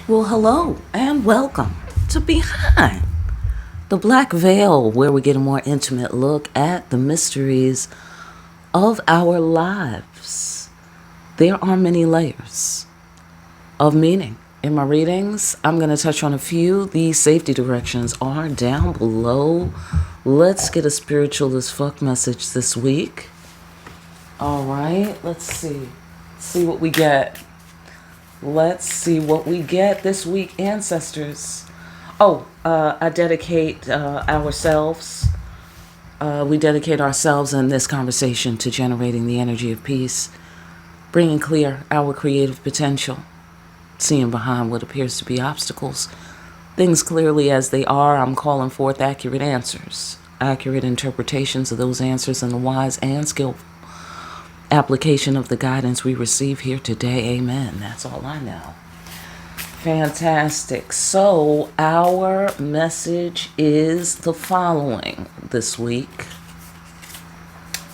Well, hello and welcome to Behind the Black Veil, where we get a more intimate look at the mysteries of our lives. There are many layers of meaning. In my readings, I'm going to touch on a few. The safety directions are down below. Let's get a spiritual as fuck message this week. All right, let's see. See what we get. Let's see what we get this week, ancestors. I dedicate ourselves. We dedicate ourselves in this conversation to generating the energy of peace, bringing clear our creative potential, seeing behind what appears to be obstacles, things clearly as they are. I'm calling forth accurate answers, accurate interpretations of those answers, and the wise and skillful application of the guidance we receive here today. Amen. That's all I know. Fantastic. So our message is the following this week.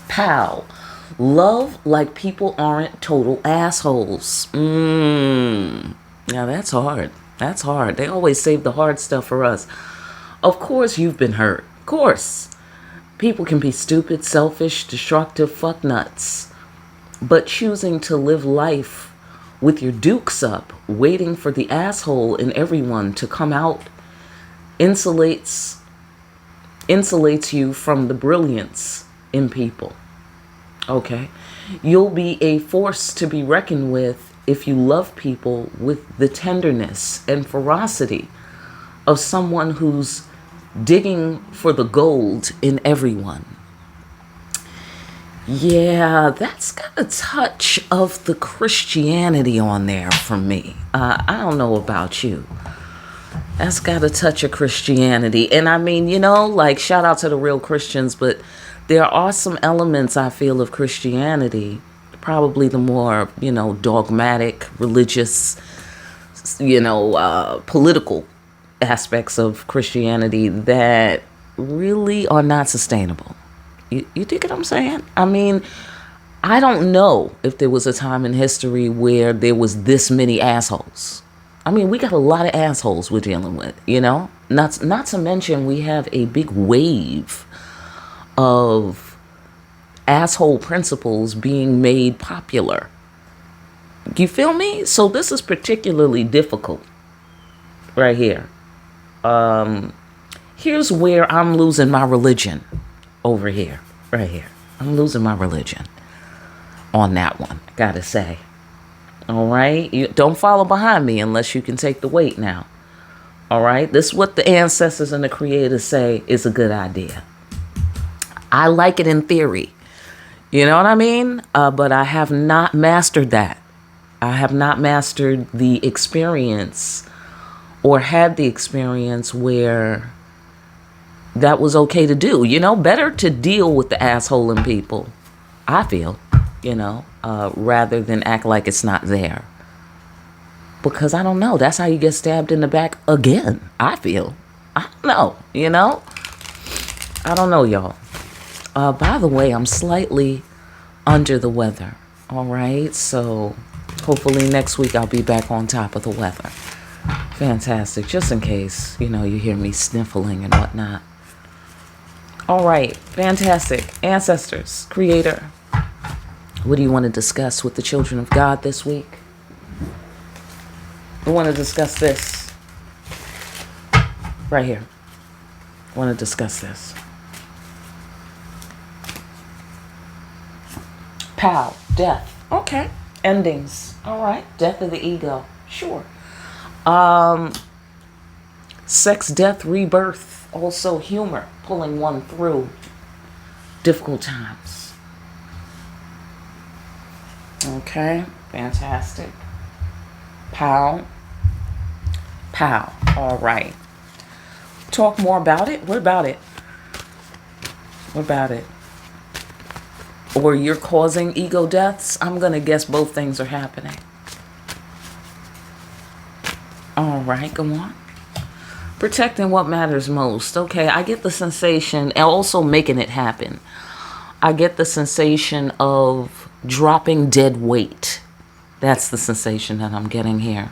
Pow. Love like people aren't total assholes. Now that's hard. That's hard. They always save the hard stuff for us. Of course you've been hurt. Of course. People can be stupid, selfish, destructive, fuck nuts. But choosing to live life with your dukes up, waiting for the asshole in everyone to come out, insulates you from the brilliance in people. Okay? You'll be a force to be reckoned with if you love people with the tenderness and ferocity of someone who's digging for the gold in everyone. Yeah, that's got a touch of the Christianity on there for me. I don't know about you. That's got a touch of Christianity. And I mean, like shout out to the real Christians, but there are some elements I feel of Christianity, probably the more, dogmatic, religious, political aspects of Christianity that really are not sustainable. You dig what I'm saying? I mean, I don't know if there was a time in history where there was this many assholes. I mean, we got a lot of assholes we're dealing with, Not to mention we have a big wave of asshole principles being made popular. You feel me? So this is particularly difficult right here. Here's where I'm losing my religion. Over here, right here. I'm losing my religion on that one, gotta say. All right? You don't follow behind me unless you can take the weight now. All right? This is what the ancestors and the creators say is a good idea. I like it in theory. You know what I mean? But I have not mastered that. I have not mastered the experience or had the experience where that was okay to do. Better to deal with the asshole in people, I feel, rather than act like it's not there. Because I don't know, that's how you get stabbed in the back again, I feel. I don't know, I don't know, y'all. By the way, I'm slightly under the weather, all right? So hopefully next week I'll be back on top of the weather. Fantastic, just in case, you hear me sniffling and whatnot. All right, fantastic. Ancestors, Creator, what do you want to discuss with the children of God this week? We want to discuss this right here. I want to discuss this. Pow, death. Okay. Endings. All right. Death of the ego. Sure. Sex, death, rebirth. Also humor, pulling one through difficult times. Okay, fantastic. Pow. Pow. All right. Talk more about it. What about it? What about it? Or you're causing ego deaths? I'm going to guess both things are happening. All right, go on. Protecting what matters most. Okay, I get the sensation, and also making it happen. I get the sensation of dropping dead weight. That's the sensation that I'm getting here.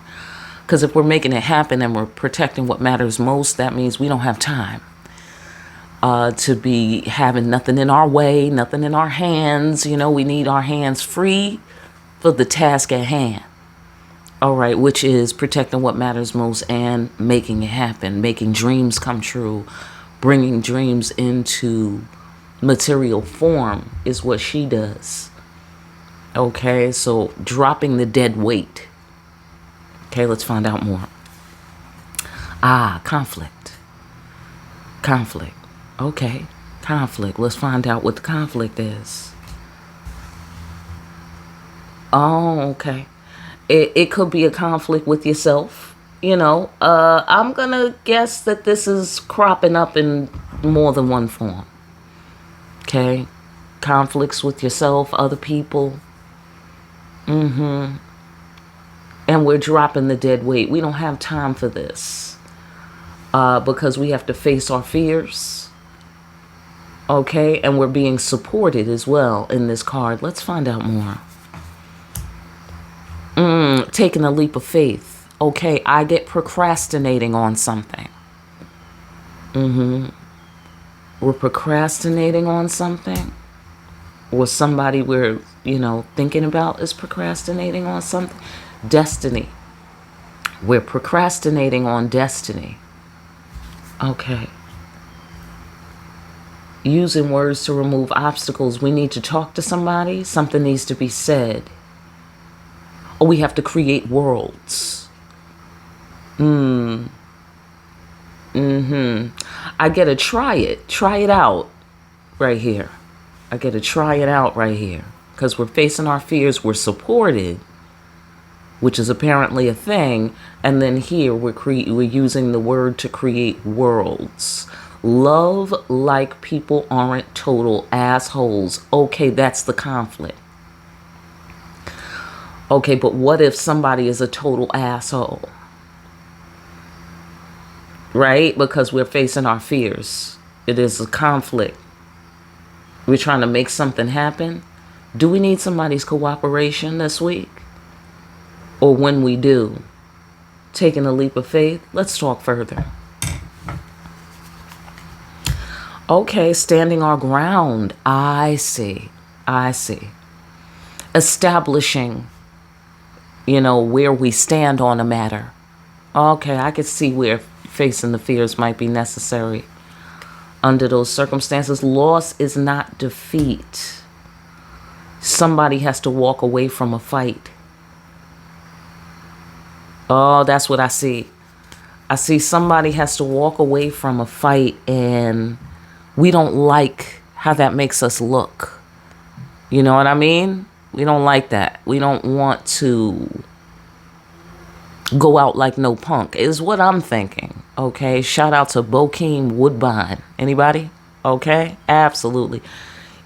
Because if we're making it happen and we're protecting what matters most, that means we don't have time to be having nothing in our way, nothing in our hands. You know, we need our hands free for the task at hand. All right, which is protecting what matters most and making it happen, making dreams come true, bringing dreams into material form is what she does. Okay, so dropping the dead weight. Okay, let's find out more. Conflict. Conflict. Okay, conflict. Let's find out what the conflict is. Oh, okay. It could be a conflict with yourself. You know, I'm going to guess that this is cropping up in more than one form. Okay? Conflicts with yourself, other people. And we're dropping the dead weight. We don't have time for this. Because we have to face our fears. Okay? And we're being supported as well in this card. Let's find out more. Taking a leap of faith. Okay, I get procrastinating on something. We're procrastinating on something. Or somebody we're, thinking about is procrastinating on something. Destiny. We're procrastinating on destiny. Okay. Using words to remove obstacles. We need to talk to somebody. Something needs to be said. Or we have to create worlds. I get to try it. Try it out right here. I get to try it out right here. Because we're facing our fears. We're supported. Which is apparently a thing. And then here we're using the word to create worlds. Love like people aren't total assholes. Okay, that's the conflict. Okay, but what if somebody is a total asshole? Right? Because we're facing our fears. It is a conflict. We're trying to make something happen. Do we need somebody's cooperation this week? Or when we do, taking a leap of faith? Let's talk further. Okay, standing our ground. I see. Establishing, where we stand on a matter. Okay, I could see where facing the fears might be necessary. Under those circumstances, loss is not defeat. Somebody has to walk away from a fight. Oh, that's what I see. I see somebody has to walk away from a fight, and we don't like how that makes us look. You know what I mean? We don't like that. We don't want to go out like no punk, is what I'm thinking. Okay, shout out to Bokeem Woodbine. Anybody? Okay, absolutely.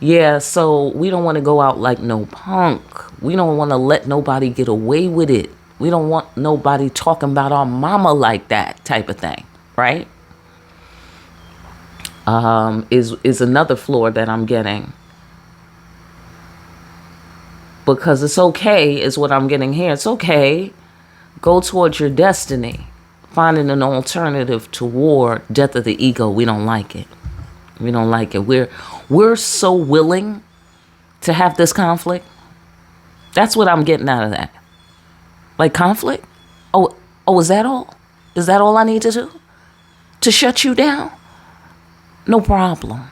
Yeah, so we don't want to go out like no punk. We don't want to let nobody get away with it. We don't want nobody talking about our mama like that type of thing, right? Is another floor that I'm getting. Because it's okay, is what I'm getting here. It's okay. Go towards your destiny. Finding an alternative to war, death of the ego. We don't like it. We don't like it. We're so willing to have this conflict. That's what I'm getting out of that. Like conflict? Oh, is that all? Is that all I need to do? To shut you down? No problem.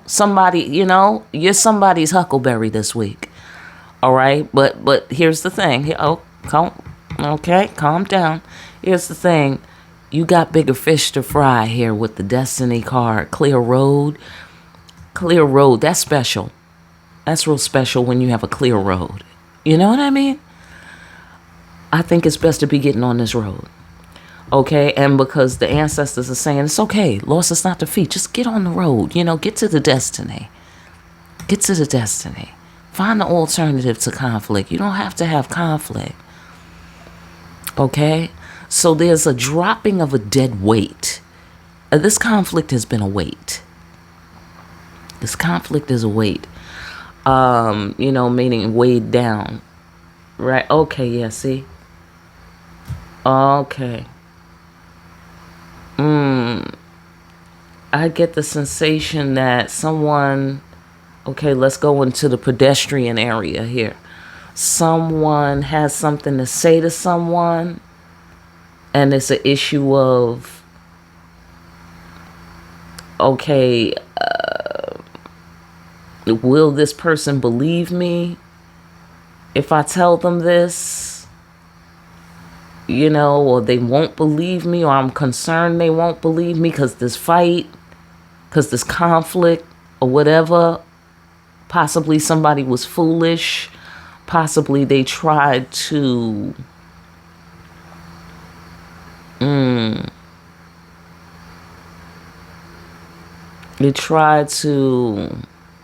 Somebody, you're somebody's huckleberry this week. All right. But here's the thing. Calm down. Here's the thing. You got bigger fish to fry here with the Destiny card. Clear road. Clear road. That's special. That's real special when you have a clear road. You know what I mean? I think it's best to be getting on this road. Okay, and because the ancestors are saying it's okay, loss is not defeat. Just get on the road, get to the destiny. Get to the destiny. Find the alternative to conflict. You don't have to have conflict. Okay, so there's a dropping of a dead weight. This conflict has been a weight. This conflict is a weight. Meaning weighed down. Right? Okay, yeah, see? Okay. I get the sensation that someone, okay, let's go into the pedestrian area here. Someone has something to say to someone, and it's an issue of, okay, will this person believe me if I tell them this? You know, or they won't believe me, or I'm concerned they won't believe me because this fight, because this conflict, or whatever. Possibly somebody was foolish. Possibly they tried to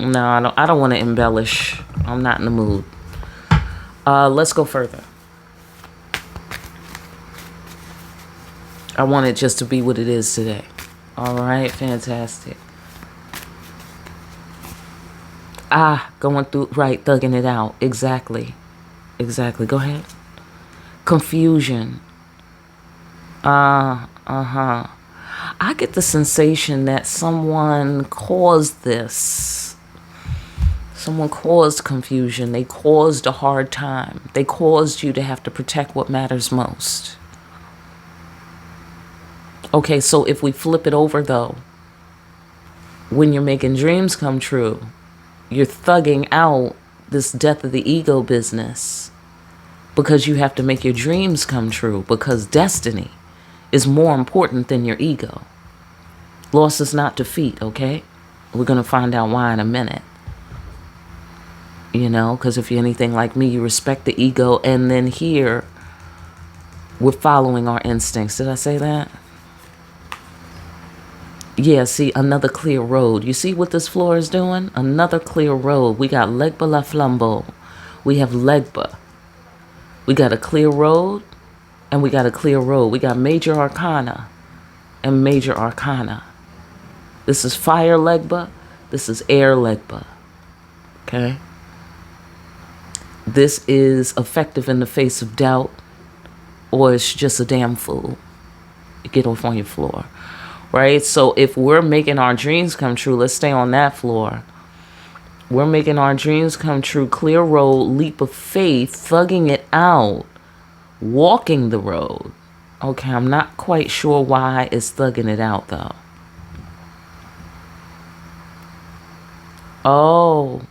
no, I don't want to embellish. I'm not in the mood. Let's go further. I want it just to be what it is today. All right, fantastic. Going through, right, thugging it out. Exactly. Go ahead. Confusion. I get the sensation that someone caused this. Someone caused confusion. They caused a hard time. They caused you to have to protect what matters most. Okay, so if we flip it over though, when you're making dreams come true, you're thugging out this death of the ego business because you have to make your dreams come true, because destiny is more important than your ego. Loss is not defeat, okay? We're going to find out why in a minute. You know, because if you're anything like me, you respect the ego, and then here, we're following our instincts. Did I say that? Yeah, see, another clear road. You see what this floor is doing? Another clear road. We got Legba La Flambeau. We have Legba. We got a clear road, and we got a clear road. We got major arcana and major arcana. This is fire Legba. This is air Legba. Okay? This is effective in the face of doubt, or it's just a damn fool. You get off on your floor. Right? So if we're making our dreams come true, let's stay on that floor. We're making our dreams come true. Clear road, leap of faith, thugging it out, walking the road. Okay, I'm not quite sure why it's thugging it out though. Oh,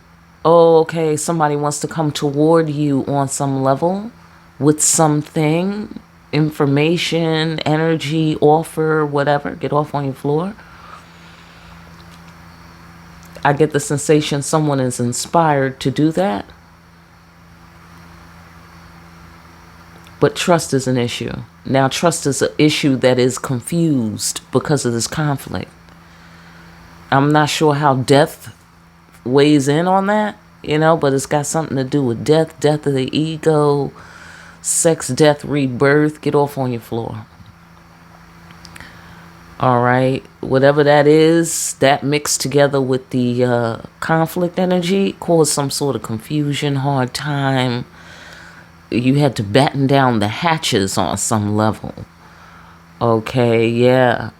okay. Somebody wants to come toward you on some level with something. Information, energy, offer, whatever. Get off on your floor. I get the sensation someone is inspired to do that. But trust is an issue. Now, trust is an issue that is confused because of this conflict. I'm not sure how death weighs in on that, you know, but it's got something to do with death of the ego, sex, death, rebirth. Get off on your floor. All right. Whatever that is, that mixed together with the conflict energy caused some sort of confusion, hard time. You had to batten down the hatches on some level. Okay, yeah.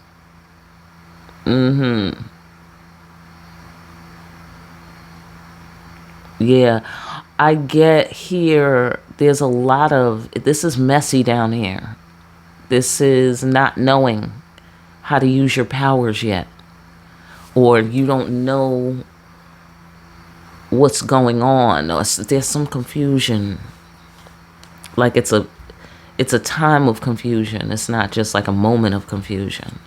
Yeah. I get here, there's a lot of, this is messy down here. This is not knowing how to use your powers yet. Or you don't know what's going on. Or there's some confusion. Like it's a time of confusion. It's not just like a moment of confusion.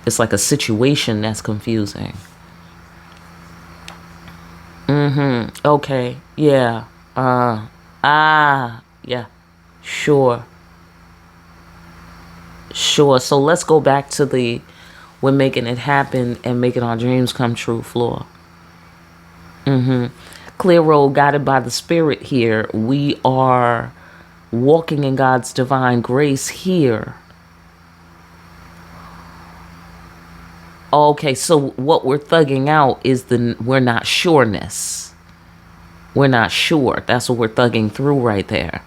It's like a situation that's confusing. Okay. Yeah. Yeah. Sure. So let's go back to we're making it happen and making our dreams come true floor. Clear road, guided by the spirit here. We are walking in God's divine grace here. Okay, so what we're thugging out is we're not sureness. We're not sure. That's what we're thugging through right there.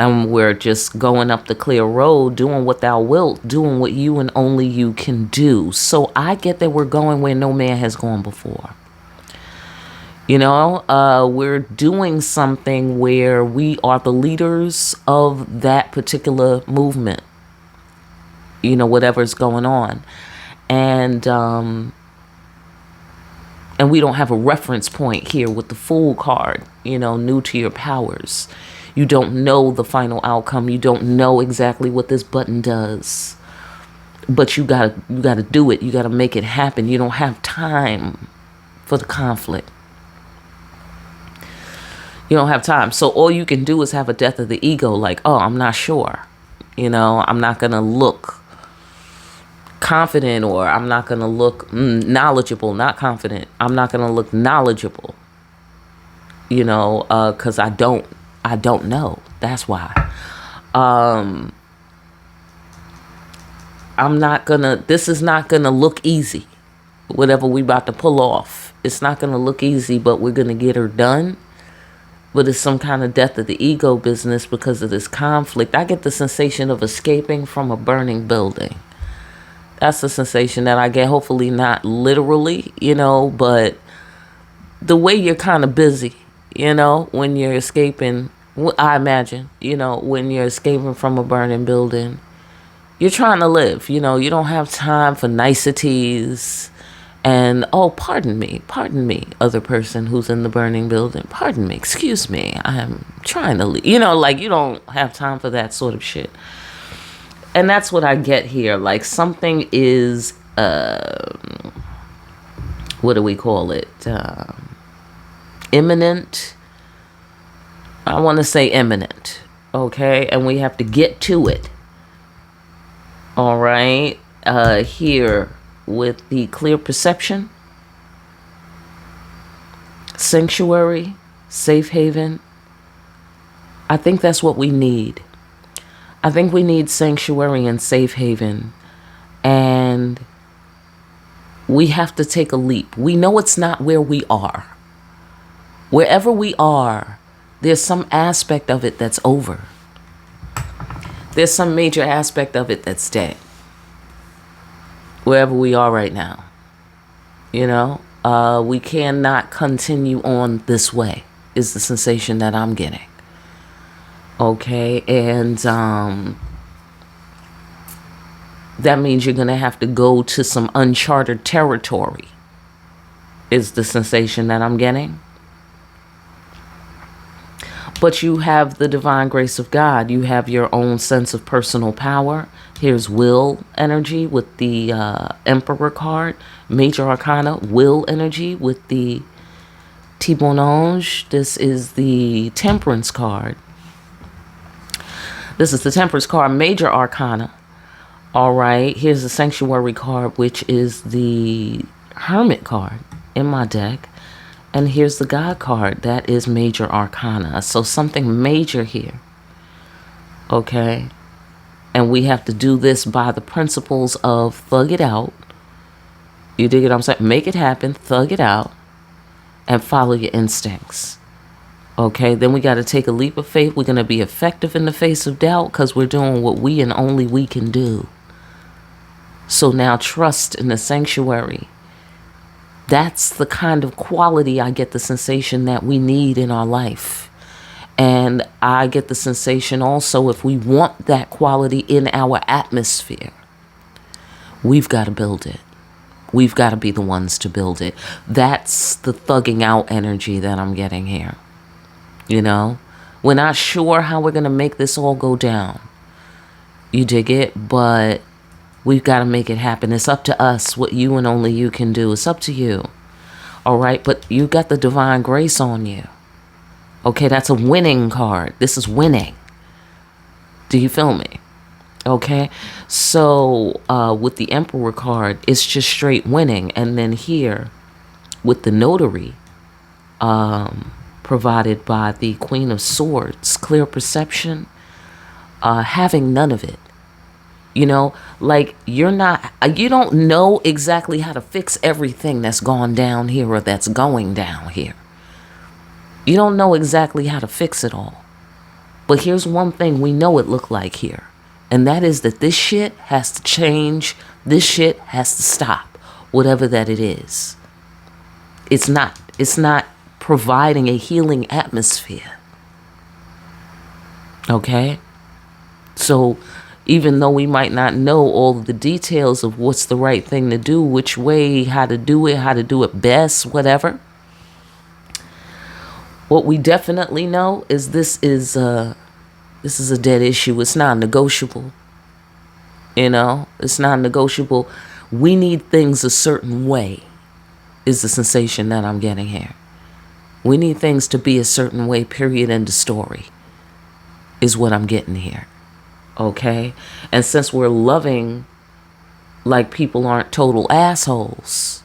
And we're just going up the clear road, doing what thou wilt, doing what you and only you can do. So I get that we're going where no man has gone before. You know, we're doing something where we are the leaders of that particular movement. You know, whatever's going on. And we don't have a reference point here with the Fool card, you know, new to your powers. You don't know the final outcome. You don't know exactly what this button does. But you gotta do it. You gotta make it happen. You don't have time for the conflict. You don't have time. So all you can do is have a death of the ego, like, oh, I'm not sure. You know, I'm not gonna look confident, or I'm not gonna look knowledgeable, not confident. I'm not gonna look knowledgeable. You know, because I don't know. That's why. This is not gonna look easy. Whatever we about to pull off, it's not gonna look easy, but we're gonna get her done. But it's some kind of death of the ego business because of this conflict. I get the sensation of escaping from a burning building. That's the sensation that I get. Hopefully not literally, you know, but the way you're kind of busy, you know, when you're escaping, I imagine, you know, when you're escaping from a burning building, you're trying to live, you know, you don't have time for niceties and, oh, pardon me, other person who's in the burning building, pardon me, excuse me, I'm trying to leave, you know, like you don't have time for that sort of shit. And that's what I get here. Like something is, what do we call it? Imminent. I want to say imminent. Okay. And we have to get to it. All right. Here with the clear perception, sanctuary, safe haven. I think that's what we need. I think we need sanctuary and safe haven, and we have to take a leap. We know it's not where we are. Wherever we are, there's some aspect of it that's over. There's some major aspect of it that's dead. Wherever we are right now, you know, we cannot continue on this way is the sensation that I'm getting. Okay, and that means you're going to have to go to some uncharted territory is the sensation that I'm getting. But you have the divine grace of God. You have your own sense of personal power. Here's will energy with the Emperor card. Major Arcana, will energy with the T-Bonange. This is the Temperance card. This is the Temperance card, Major Arcana. All right, here's the Sanctuary card, which is the Hermit card in my deck. And here's the God card, that is Major Arcana. So something major here. Okay. And we have to do this by the principles of thug it out. You dig it? I'm saying, make it happen, thug it out, and follow your instincts. Okay, then we got to take a leap of faith. We're going to be effective in the face of doubt because we're doing what we and only we can do. So now trust in the sanctuary. That's the kind of quality I get the sensation that we need in our life. And I get the sensation also, if we want that quality in our atmosphere, we've got to build it. We've got to be the ones to build it. That's the thugging out energy that I'm getting here. You know, we're not sure how we're going to make this all go down. You dig it? But we've got to make it happen. It's up to us what you and only you can do. It's up to you. All right. But you got the divine grace on you. Okay. That's a winning card. This is winning. Do you feel me? Okay. So with the Emperor card, it's just straight winning. And then here with the Notary, provided by the Queen of Swords, clear perception, having none of it. You know, like you don't know exactly how to fix everything that's gone down here or that's going down here. You don't know exactly how to fix it all. But here's one thing we know it looked like here. And that is that this shit has to change. This shit has to stop. Whatever that it is. It's not providing a healing atmosphere. Okay? So even though we might not know all of the details of what's the right thing to do, which way, how to do it best, whatever. What we definitely know is this is a dead issue. It's non-negotiable. You know, it's non-negotiable. We need things a certain way is the sensation that I'm getting here. We need things to be a certain way, period, end of story, is what I'm getting here. Okay? And since we're loving like people aren't total assholes,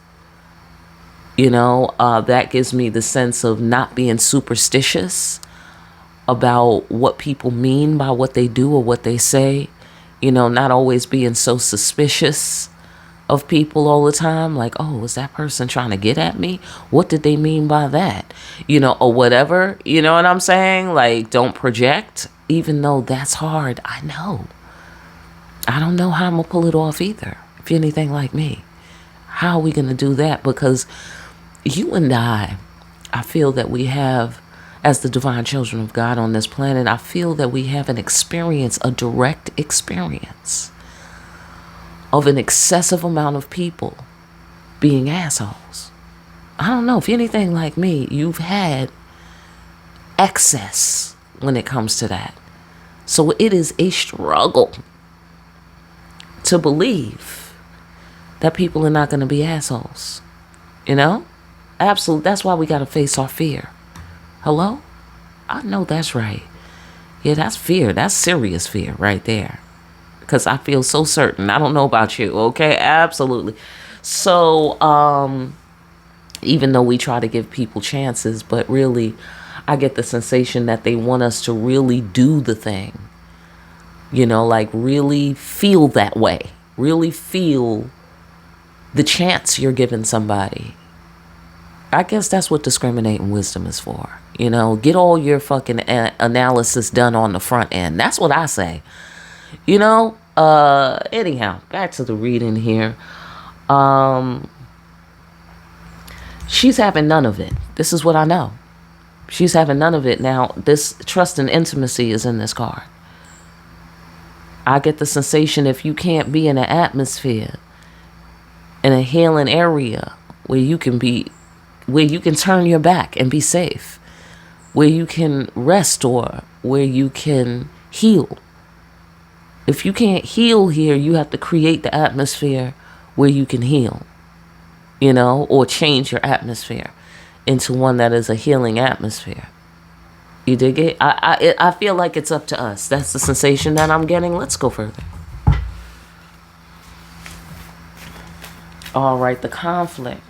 you know, that gives me the sense of not being superstitious about what people mean by what they do or what they say. You know, not always being so suspicious of people all the time. Like, oh, is that person trying to get at me? What did they mean by that? You know, or whatever. You know what I'm saying? Like, don't project. Even though that's hard, I know. I don't know how I'm going to pull it off either. If you're anything like me. How are we going to do that? Because you and I feel that we have, as the divine children of God on this planet, I feel that we have an experience, a direct experience of an excessive amount of people being assholes. I don't know. If you're anything like me, you've had excess when it comes to that. So it is a struggle to believe that people are not going to be assholes. You know? Absolutely. That's why we got to face our fear. Hello? I know that's right. Yeah, that's fear. That's serious fear right there. Because I feel so certain. I don't know about you. Okay? Absolutely. So, even though we try to give people chances, but really, I get the sensation that they want us to really do the thing. You know, like really feel that way. Really feel the chance you're giving somebody. I guess that's what discriminating wisdom is for. You know, get all your fucking analysis done on the front end. That's what I say. You know, anyhow, back to the reading here. She's having none of it. This is what I know. She's having none of it. Now, this trust and intimacy is in this card. I get the sensation if you can't be in an atmosphere, in a healing area where you can turn your back and be safe, where you can rest or where you can heal. If you can't heal here, you have to create the atmosphere where you can heal, you know, or change your atmosphere into one that is a healing atmosphere. You dig it? I feel like it's up to us. That's the sensation that I'm getting. Let's go further. All right, the conflict.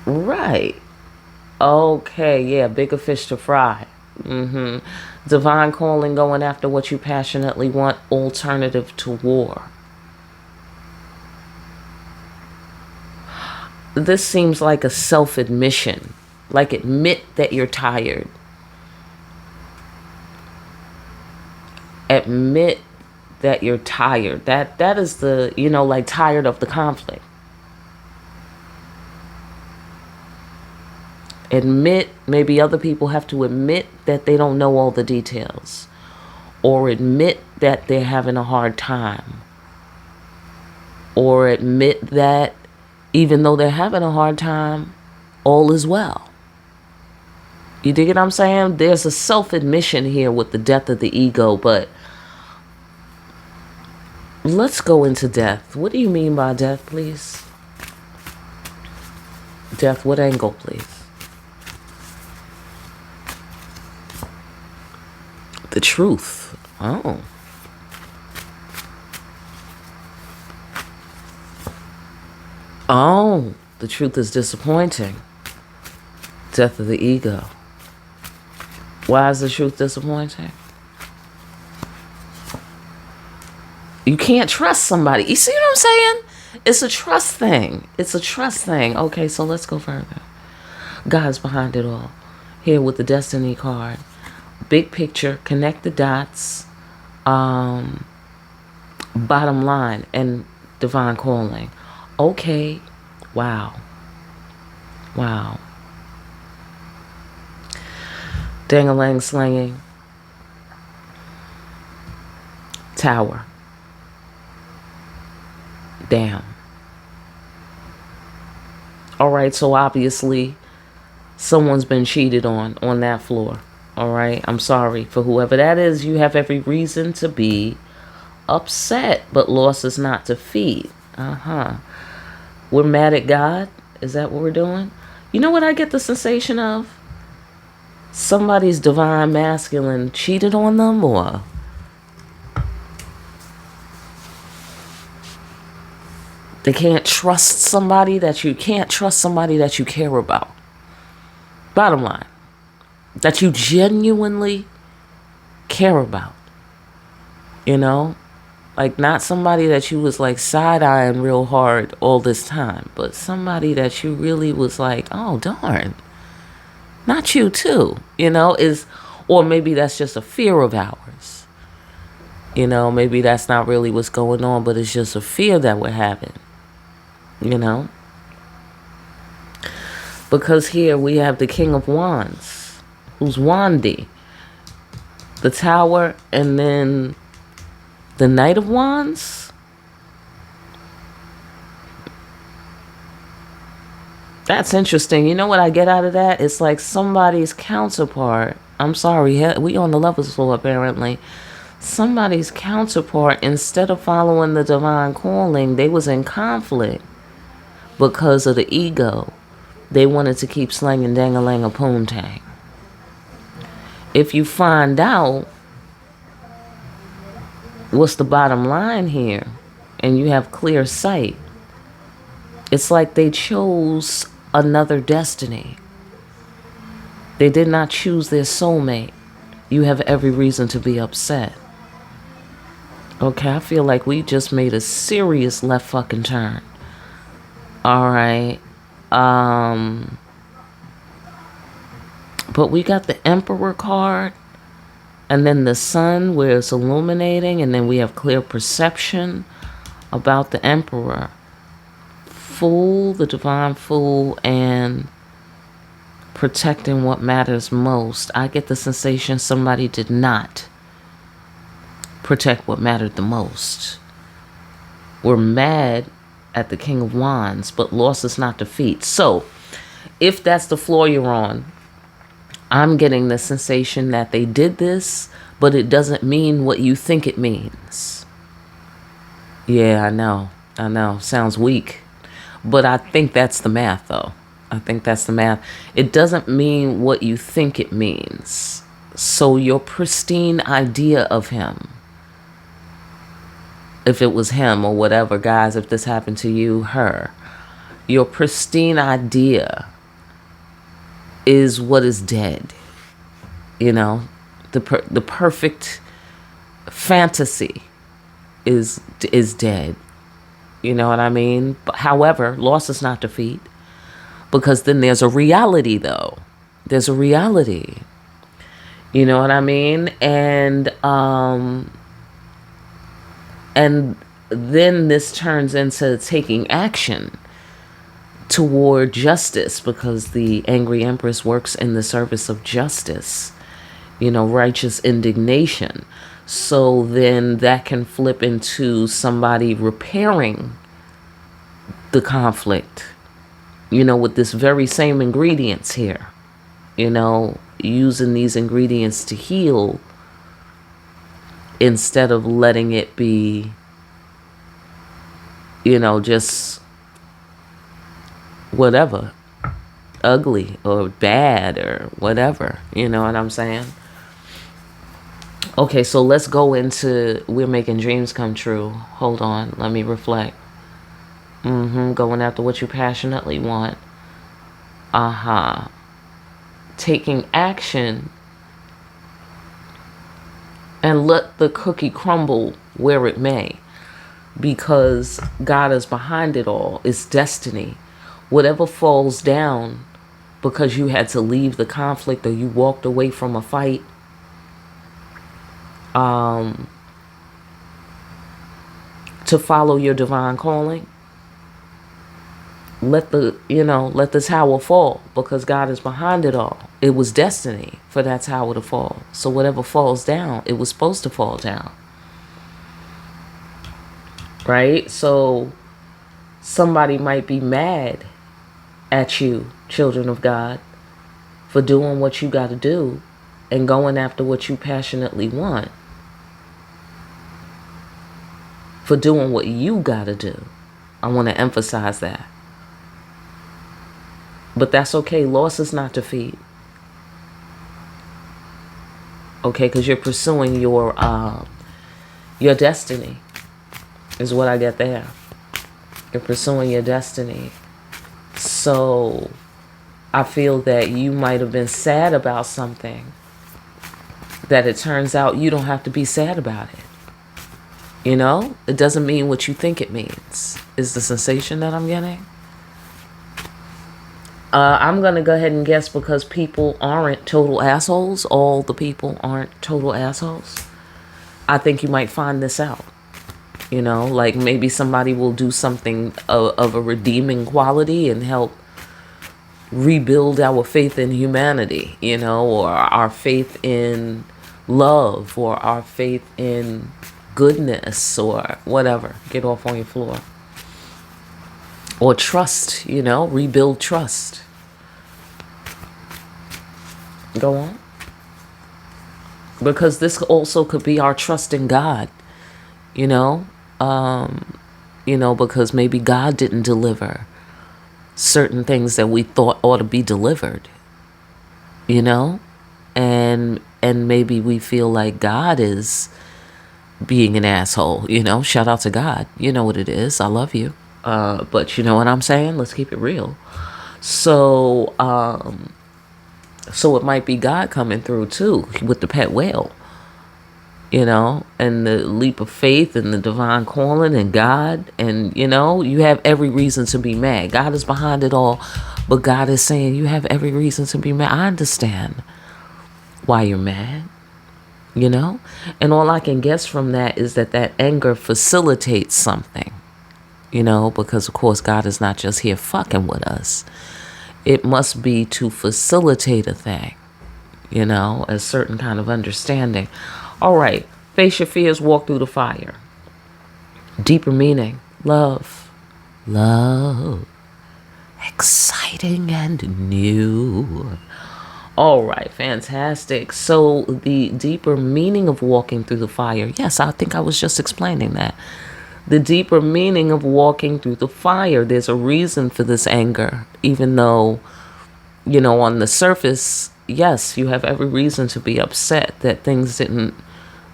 Right. Okay, yeah, bigger fish to fry. Divine calling, going after what you passionately want, alternative to war. This seems like a self-admission. Like admit that you're tired. Admit that you're tired. That is the, you know, like tired of the conflict. Admit, maybe other people have to admit that they don't know all the details. Or admit that they're having a hard time. Or admit that even though they're having a hard time, all is well. You dig what I'm saying? There's a self-admission here with the death of the ego, but let's go into death. What do you mean by death, please? Death, what angle, please? The truth. Oh. Oh, the truth is disappointing. Death of the ego. Why is the truth disappointing? You can't trust somebody. You see what I'm saying? It's a trust thing. It's a trust thing. Okay, so let's go further. God's behind it all. Here with the Destiny card. Big picture, connect the dots. Bottom line and divine calling. Okay. Wow. Wow. Dang-a-lang slanging. Tower. Damn. All right, so obviously someone's been cheated on that floor. All right, I'm sorry for whoever that is. You have every reason to be upset, but loss is not defeat. We're mad at God. Is that what we're doing? You know what I get the sensation of? Somebody's divine masculine cheated on them, or they can't trust somebody that you care about. Bottom line, that you genuinely care about. You know? Like, not somebody that you was like side-eyeing real hard all this time, but somebody that you really was like, oh, darn. Not you too, you know, or maybe that's just a fear of ours. You know, maybe that's not really what's going on, but it's just a fear that we're having, you know. Because here we have the King of Wands, who's Wandy, the Tower, and then the Knight of Wands. That's interesting. You know what I get out of that? It's like somebody's counterpart. I'm sorry, we on the levels floor apparently. Somebody's counterpart, instead of following the divine calling, they was in conflict because of the ego. They wanted to keep slanging dang-a-lang a poontang. If you find out what's the bottom line here, and you have clear sight, it's like they chose another destiny. They did not choose their soulmate. You have every reason to be upset. Okay, I feel like we just made a serious left fucking turn. Alright. But we got the Emperor card. And then the Sun, where it's illuminating. And then we have clear perception about the Emperor. Fool, the divine fool, and protecting what matters most. I get the sensation somebody did not protect what mattered the most. We're mad at the King of Wands, but loss is not defeat. So, if that's the floor you're on, I'm getting the sensation that they did this, but it doesn't mean what you think it means. Yeah, I know. Sounds weak. But I think that's the math, though. I think that's the math. It doesn't mean what you think it means. So your pristine idea of him, if it was him or whatever, guys, if this happened to you, her, your pristine idea is what is dead. You know, the perfect fantasy is dead. You know what I mean? But however, loss is not defeat. Because then there's a reality, though. There's a reality. You know what I mean? And then this turns into taking action toward justice, because the angry empress works in the service of justice. You know, righteous indignation. So then that can flip into somebody repairing the conflict, you know, with this very same ingredients here, you know, using these ingredients to heal instead of letting it be, you know, just whatever, ugly or bad or whatever, you know what I'm saying? Okay, so let's go into we're making dreams come true. Hold on, let me reflect. Going after what you passionately want. Taking action and let the cookie crumble where it may. because God is behind it all. It's destiny. Whatever falls down because you had to leave the conflict or you walked away from a fight, to follow your divine calling, let the tower fall because God is behind it all. It was destiny for that tower to fall. So whatever falls down, it was supposed to fall down. Right? So somebody might be mad at you, children of God, for doing what you got to do and going after what you passionately want. For doing what you got to do. I want to emphasize that. But that's okay. Loss is not defeat. Okay, because you're pursuing your destiny, is what I get there. You're pursuing your destiny. So I feel that you might have been sad about something that it turns out you don't have to be sad about it. You know, it doesn't mean what you think it means, is the sensation that I'm getting. I'm going to go ahead and guess because people aren't total assholes. All the people aren't total assholes. I think you might find this out. You know, like maybe somebody will do something of a redeeming quality and help rebuild our faith in humanity, you know, or our faith in love, or our faith in goodness, or whatever. Get off on your floor. Or trust, you know, rebuild trust. Go on. Because this also could be our trust in God, you know, because maybe God didn't deliver certain things that we thought ought to be delivered, you know, and maybe we feel like God is being an asshole, you know. Shout out to God. You know what it is. I love you. But you know what I'm saying? Let's keep it real. So it might be God coming through too with the pet whale, you know, and the leap of faith and the divine calling and God. And, you know, you have every reason to be mad. God is behind it all. But God is saying you have every reason to be mad. I understand why you're mad, you know. And all I can guess from that is that anger facilitates something. You know, because of course God is not just here fucking with us. It must be to facilitate a thing, you know, a certain kind of understanding. All right, face your fears, walk through the fire. Deeper meaning, love, exciting and new. All right, fantastic. So the deeper meaning of walking through the fire. Yes, I think I was just explaining that. The deeper meaning of walking through the fire. There's a reason for this anger, even though, you know, on the surface, yes, you have every reason to be upset that things didn't,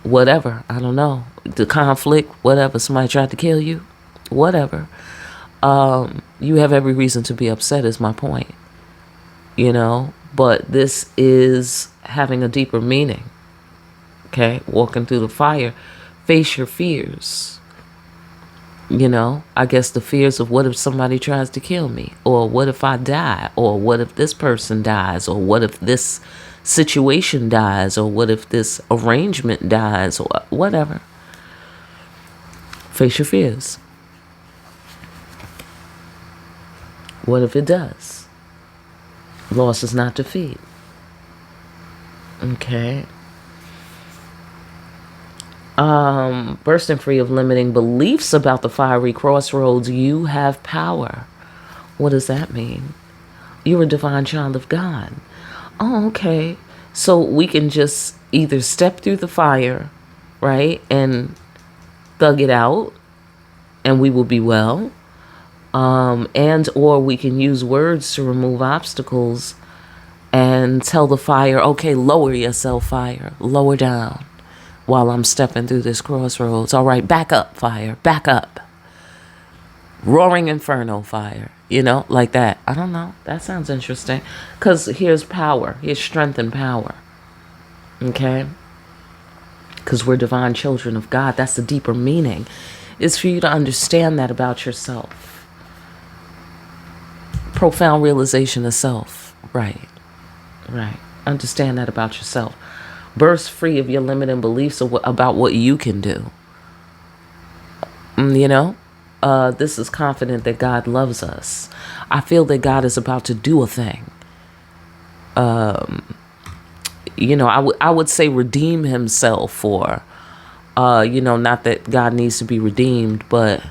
whatever, I don't know, the conflict, whatever, somebody tried to kill you, whatever. You have every reason to be upset is my point, you know, but this is having a deeper meaning, okay? Walking through the fire, face your fears. You know, I guess the fears of what if somebody tries to kill me, or what if I die, or what if this person dies, or what if this situation dies, or what if this arrangement dies, or whatever. Face your fears. What if it does? Loss is not defeat. Okay. Bursting free of limiting beliefs about the fiery crossroads, you have power. What does that mean? You're a divine child of God. Oh, okay. So we can just either step through the fire, right, and thug it out, and we will be well, and or we can use words to remove obstacles and tell the fire, okay, lower yourself, fire, lower down. While I'm stepping through this crossroads. All right, back up, fire, back up. Roaring inferno, fire, you know, like that. I don't know. That sounds interesting. Because here's power. Here's strength and power. Okay? Because we're divine children of God. That's the deeper meaning. is for you to understand that about yourself. Profound realization of self. Right. Understand that about yourself. Burst free of your limiting beliefs about what you can do. This is confident that God loves us. I feel that God is about to do a thing. I would say redeem himself, or, not that God needs to be redeemed, but,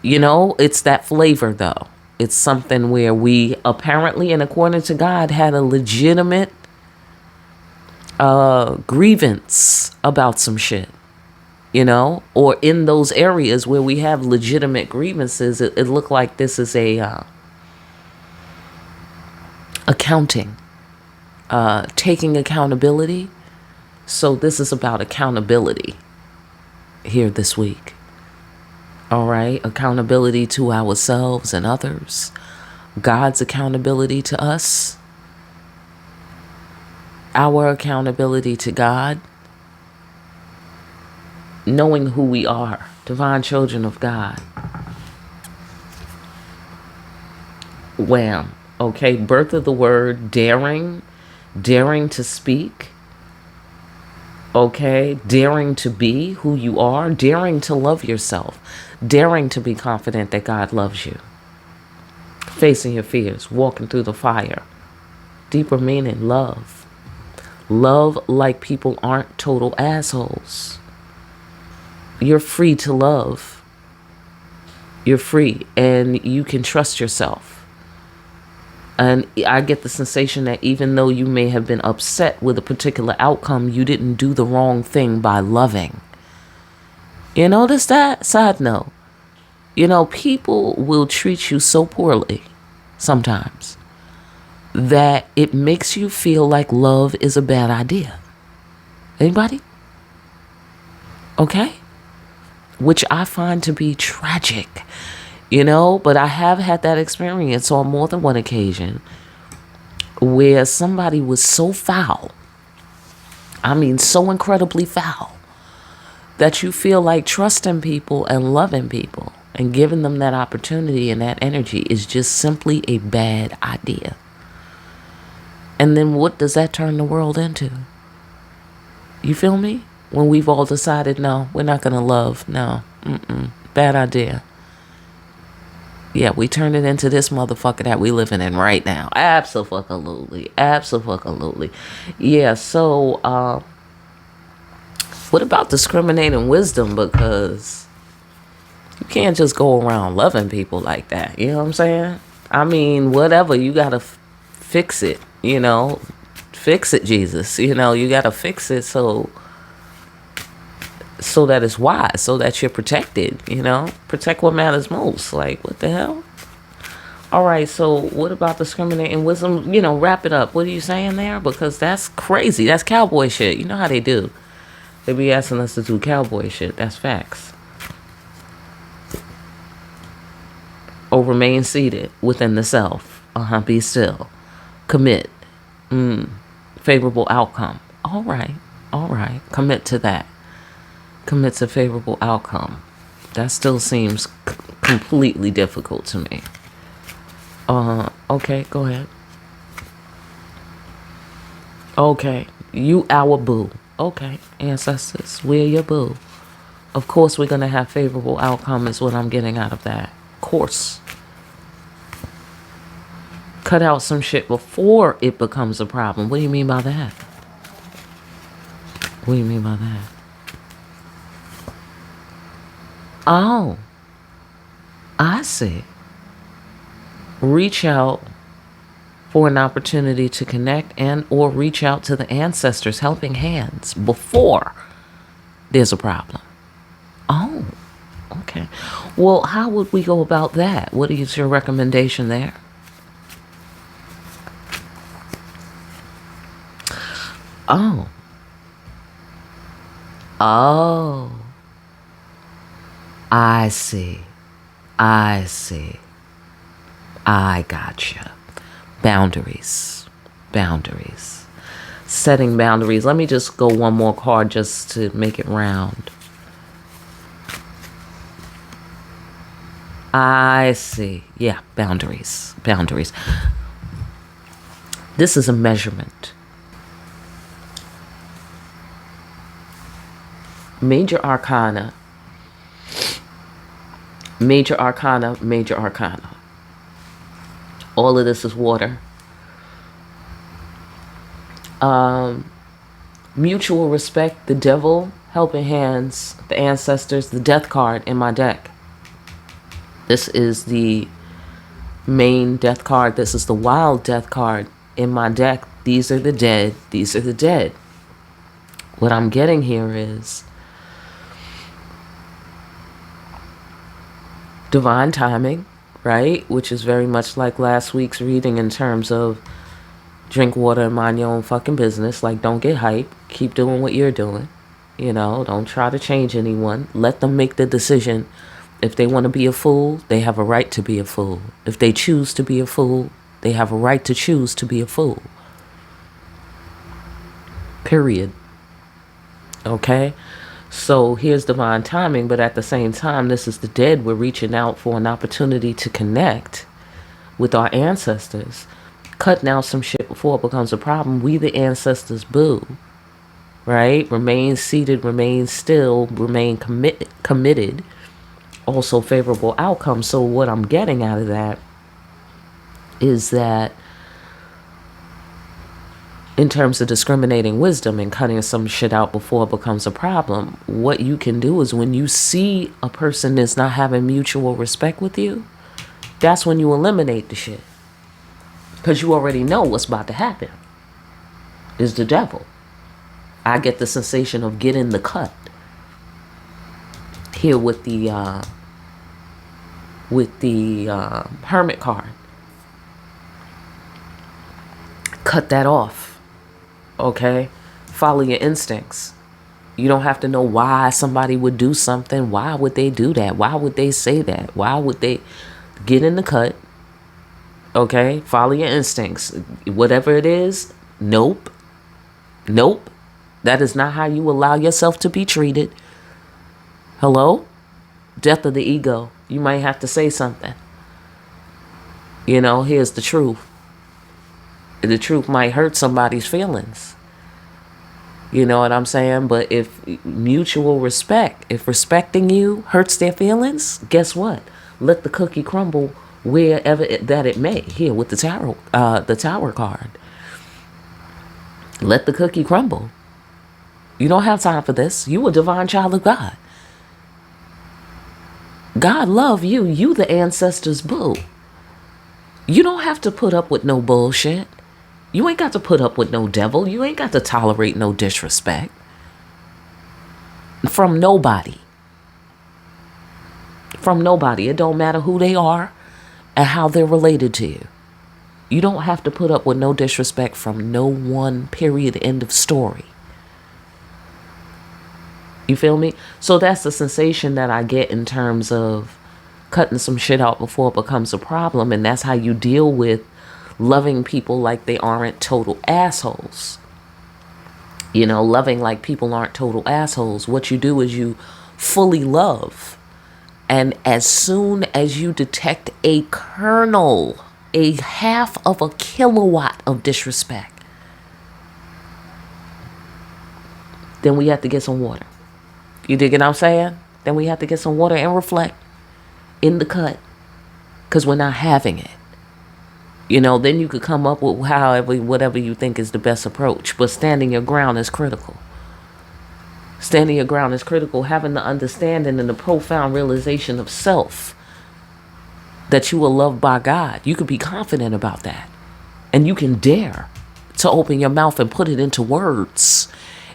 it's that flavor though. It's something where we apparently, and according to God, had a legitimate grievance about some shit. Or in those areas where we have legitimate grievances, it looked like this is a accounting, taking accountability. So this is about accountability here this week. All right, accountability to ourselves and others, God's accountability to us, our accountability to God. Knowing who we are, divine children of God. Wham. Okay, birth of the word, daring to speak. Okay, daring to be who you are, daring to love yourself, daring to be confident that God loves you. Facing your fears, walking through the fire. Deeper meaning, love. Love like people aren't total assholes. You're free to love. You're free, and you can trust yourself. And I get the sensation that even though you may have been upset with a particular outcome, you didn't do the wrong thing by loving. You notice that? Side note. People will treat you so poorly sometimes that it makes you feel like love is a bad idea. Anybody? Okay? Which I find to be tragic, but I have had that experience on more than one occasion where somebody was so foul, so incredibly foul, that you feel like trusting people and loving people and giving them that opportunity and that energy is just simply a bad idea. And then what does that turn the world into? You feel me? When we've all decided, no, we're not going to love. No, bad idea. Yeah, we turned it into this motherfucker that we living in right now. Absolutely. Yeah, so what about discriminating wisdom? Because you can't just go around loving people like that. You know what I'm saying? Whatever, you got to fix it, Fix it, Jesus. You got to fix it so that it's wise, so that you're protected, protect what matters most. Like, what the hell? All right, so what about discriminating wisdom? Wrap it up. What are you saying there? Because that's crazy. That's cowboy shit. You know how they do. They be asking us to do cowboy shit. That's facts. Or remain seated within the self. Be still. Commit. Favorable outcome. All right. Commit to that. Commit to favorable outcome. That still seems completely difficult to me. Okay, go ahead. Okay, you our boo. Okay, ancestors, we're your boo. Of course we're going to have favorable outcome is what I'm getting out of that. Of course. Cut out some shit before it becomes a problem. What do you mean by that? What do you mean by that? Oh, I see. Reach out for an opportunity to connect and or reach out to the ancestors, helping hands before there's a problem. Oh, okay. Well, how would we go about that? What is your recommendation there? Oh. I see. I gotcha. Boundaries. Setting boundaries. Let me just go one more card just to make it round. I see. Yeah, boundaries. Boundaries. This is a measurement. Major arcana. Major arcana. Major arcana. All of this is water. Mutual respect, the devil, helping hands, the ancestors, the death card in my deck. This is the main death card. This is the wild death card in my deck. These are the dead. These are the dead. What I'm getting here is divine timing, right? Which is very much like last week's reading in terms of drink water and mind your own fucking business. Like, don't get hype. Keep doing what you're doing. You know, don't try to change anyone. Let them make the decision. If they want to be a fool, they have a right to be a fool. If they choose to be a fool, they have a right to choose to be a fool. Period. Okay? So here's divine timing, but at the same time, this is the dead. We're reaching out for an opportunity to connect with our ancestors. Cutting out some shit before it becomes a problem. We the ancestors, boo. Right? Remain seated, remain still, remain committed. Also favorable outcome. So what I'm getting out of that is that in terms of discriminating wisdom and cutting some shit out before it becomes a problem, what you can do is when you see a person is not having mutual respect with you, that's when you eliminate the shit. Because you already know what's about to happen. Is the devil. I get the sensation of getting the cut. Here with the Hermit card. Cut that off. Okay? Follow your instincts. You don't have to know why somebody would do something. Why would they do that? Why would they say that? Why would they get in the cut? Okay? Follow your instincts. Whatever it is, nope. Nope. That is not how you allow yourself to be treated. Hello? Death of the ego. You might have to say something. You know, here's the truth. The truth might hurt somebody's feelings. You know what I'm saying? But if mutual respect, if respecting you hurts their feelings, guess what? Let the cookie crumble wherever that it may. Here with the tower card. Let the cookie crumble. You don't have time for this. You a divine child of God. God love you. You the ancestors, boo. You don't have to put up with no bullshit. You ain't got to put up with no devil. You ain't got to tolerate no disrespect. From nobody. From nobody. It don't matter who they are and how they're related to you. You don't have to put up with no disrespect from no one, period, end of story. You feel me? So that's the sensation that I get in terms of cutting some shit out before it becomes a problem. And that's how you deal with loving people like they aren't total assholes. You know, loving like people aren't total assholes. What you do is you fully love. And as soon as you detect a kernel, a half of a kilowatt of disrespect, then we have to get some water. You dig what I'm saying? Then we have to get some water and reflect in the cut. Because we're not having it. You know, then you could come up with whatever you think is the best approach. But standing your ground is critical. Standing your ground is critical. Having the understanding and the profound realization of self. That you are loved by God. You could be confident about that. And you can dare to open your mouth and put it into words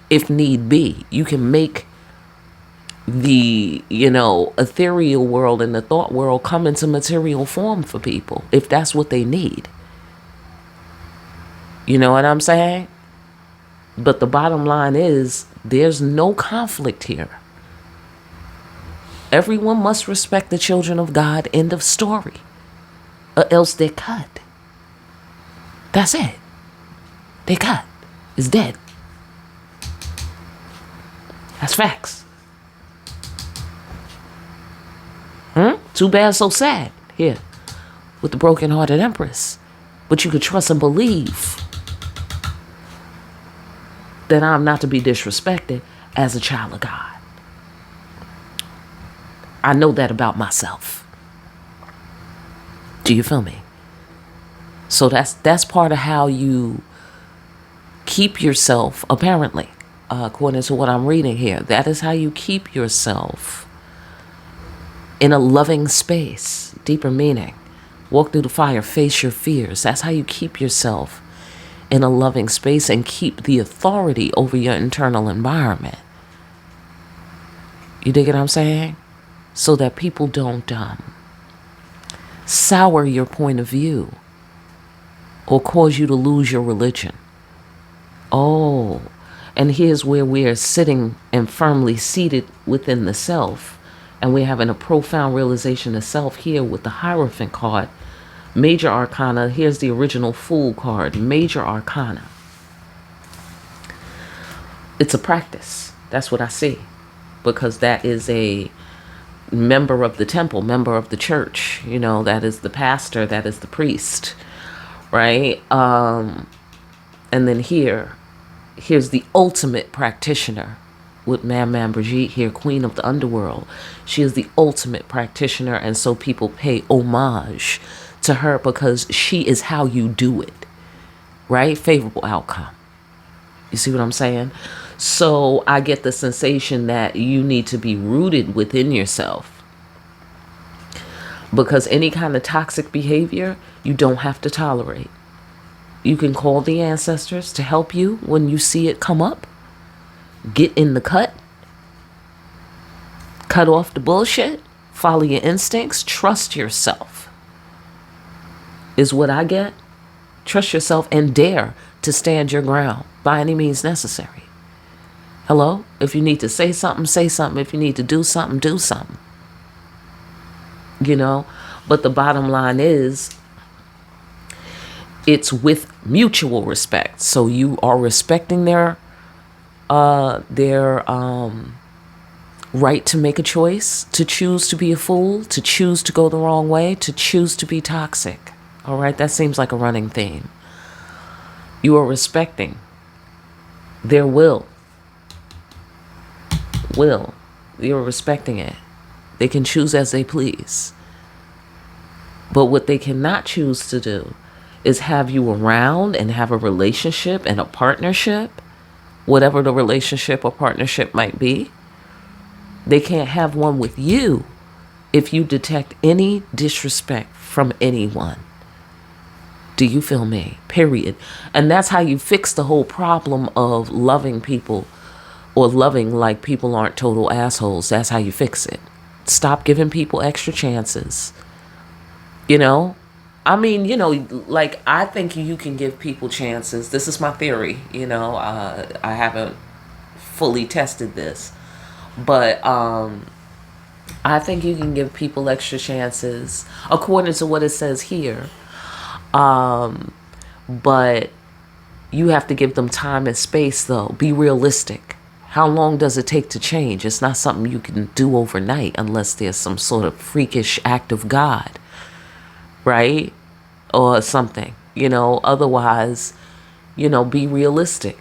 if need be. You can make the, ethereal world and the thought world come into material form for people if that's what they need. You know what I'm saying? But the bottom line is there's no conflict here. Everyone must respect the children of God. End of story. Or else they're cut. That's it. They cut. It's dead. That's facts. Too bad, so sad. Here, with the broken-hearted empress. But you could trust and believe that I'm not to be disrespected as a child of God. I know that about myself. Do you feel me? So that's part of how you keep yourself, apparently, according to what I'm reading here. That is how you keep yourself in a loving space, deeper meaning. Walk through the fire, face your fears. That's how you keep yourself in a loving space and keep the authority over your internal environment. You dig what I'm saying? So that people don't sour your point of view or cause you to lose your religion. Oh, and here's where we are sitting and firmly seated within the self. And we're having a profound realization of self here with the Hierophant card. Major Arcana. Here's the original Fool card. Major Arcana. It's a practice. That's what I see. Because that is a member of the temple, member of the church. You know, that is the pastor, that is the priest. Right? And then here's the ultimate practitioner with Madame Brigitte here, Queen of the Underworld. She is the ultimate practitioner, and so people pay homage to her because she is how you do it. Right? Favorable outcome. You see what I'm saying? So I get the sensation that you need to be rooted within yourself. Because any kind of toxic behavior, you don't have to tolerate. You can call the ancestors to help you when you see it come up. Get in the cut. Cut off the bullshit. Follow your instincts. Trust yourself. Is what I get. Trust yourself and dare to stand your ground by any means necessary. Hello? If you need to say something, say something. If you need to do something, do something. You know? But the bottom line is, it's with mutual respect. So you are respecting their right to make a choice, to choose to be a fool, to choose to go the wrong way, to choose to be toxic. All right? That seems like a running theme. You are respecting their will. You're respecting it. They can choose as they please. But what they cannot choose to do is have you around and have a relationship and a partnership, whatever the relationship or partnership might be. They can't have one with you if you detect any disrespect from anyone. Do you feel me? Period. And that's how you fix the whole problem of loving people or loving like people aren't total assholes. That's how you fix it. Stop giving people extra chances. You know? I mean, you know, like, I think you can give people chances. This is my theory, you know. I haven't fully tested this. But I think you can give people extra chances, according to what it says here. But you have to give them time and space, though. Be realistic. How long does it take to change? It's not something you can do overnight unless there's some sort of freakish act of God. Right? Or something, you know. Otherwise, you know, be realistic.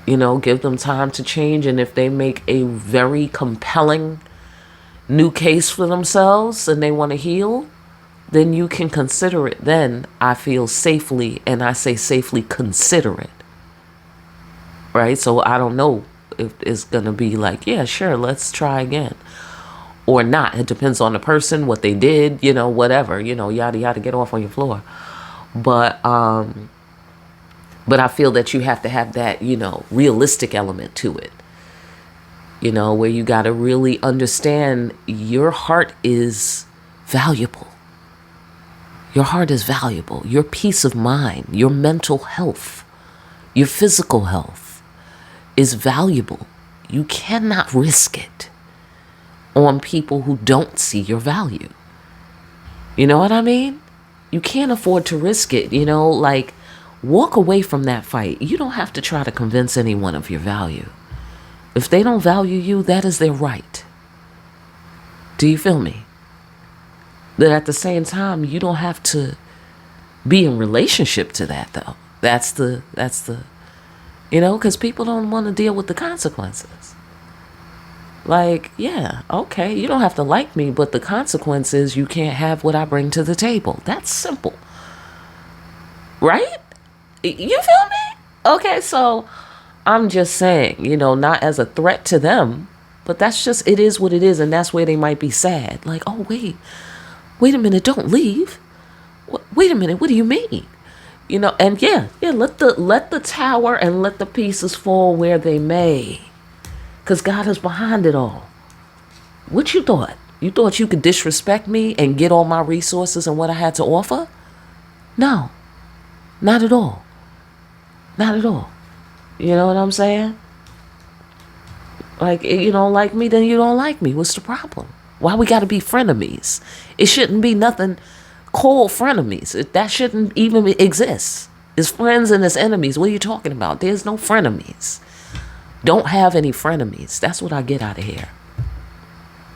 You know, give them time to change. And if they make a very compelling new case for themselves and they want to heal, then you can consider it. Then I feel safely, and I say safely, consider it. Right? So I don't know if it's going to be like, yeah, sure, let's try again. Or not. It depends on the person, what they did, you know, whatever, you know, yada, yada, get off on your floor. But I feel that you have to have that, you know, realistic element to it. You know, where you got to really understand your heart is valuable. Your heart is valuable. Your peace of mind, your mental health, your physical health is valuable. You cannot risk it on people who don't see your value. You know what I mean? You can't afford to risk it, you know, like, walk away from that fight. You don't have to try to convince anyone of your value. If they don't value you, that is their right. Do you feel me? But at the same time, you don't have to be in relationship to that, though. That's the, because people don't want to deal with the consequences. Like, yeah, okay, you don't have to like me, but the consequence is you can't have what I bring to the table. That's simple. Right? You feel me? Okay, so I'm just saying, not as a threat to them, but that's just, it is what it is, and that's where they might be sad. Like, oh, wait a minute, don't leave. Wait a minute, what do you mean? And let the tower and let the pieces fall where they may. Because God is behind it all. What you thought? You thought you could disrespect me and get all my resources and what I had to offer? No, not at all. Not at all. You know what I'm saying? Like, you don't like me, then you don't like me. What's the problem? Why we got to be frenemies? It shouldn't be nothing called frenemies. That shouldn't even exist. It's friends and it's enemies. What are you talking about? There's no frenemies. Don't have any frenemies. That's what I get out of here.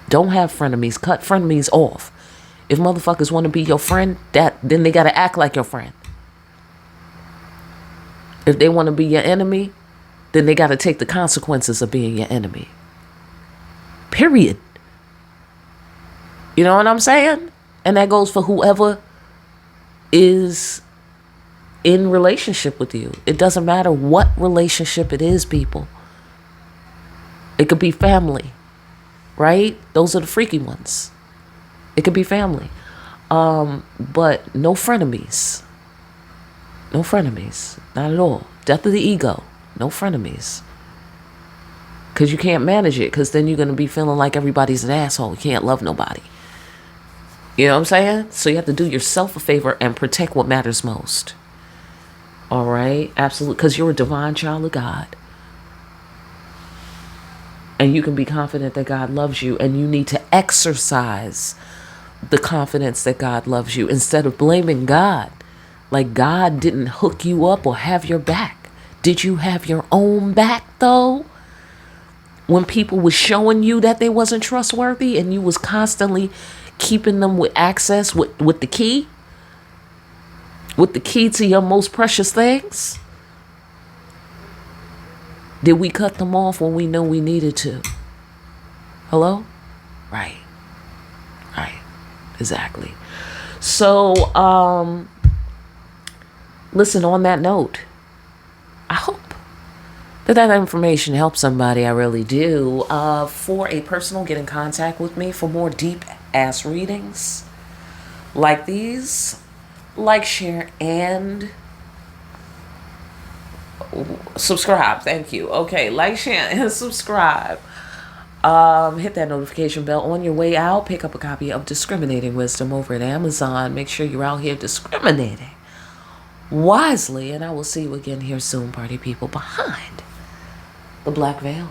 Don't have frenemies. Cut frenemies off. If motherfuckers want to be your friend, then they got to act like your friend. If they want to be your enemy, then they got to take the consequences of being your enemy. Period. You know what I'm saying? And that goes for whoever is in relationship with you. It doesn't matter what relationship it is, people. It could be family, right? Those are the freaky ones. It could be family. But no frenemies. No frenemies. Not at all. Death of the ego. No frenemies. Because you can't manage it. Because then you're going to be feeling like everybody's an asshole. You can't love nobody. You know what I'm saying? So you have to do yourself a favor and protect what matters most. All right? Absolutely. Because you're a divine child of God. And you can be confident that God loves you. And you need to exercise the confidence that God loves you. Instead of blaming God. Like God didn't hook you up or have your back. Did you have your own back though? When people was showing you that they wasn't trustworthy and you was constantly keeping them with access with the key? With the key to your most precious things? Did we cut them off when we know we needed to? Hello? Right. Exactly. So, listen, on that note, I hope that information helps somebody. I really do. For a personal, get in contact with me for more deep ass readings like these. Like, share, and subscribe. Thank you. Okay, like, share, and subscribe. Hit that notification bell on your way out. Pick up a copy of Discriminating Wisdom over at Amazon. Make sure you're out here discriminating wisely, and I will see you again here soon, party people, behind the black veil.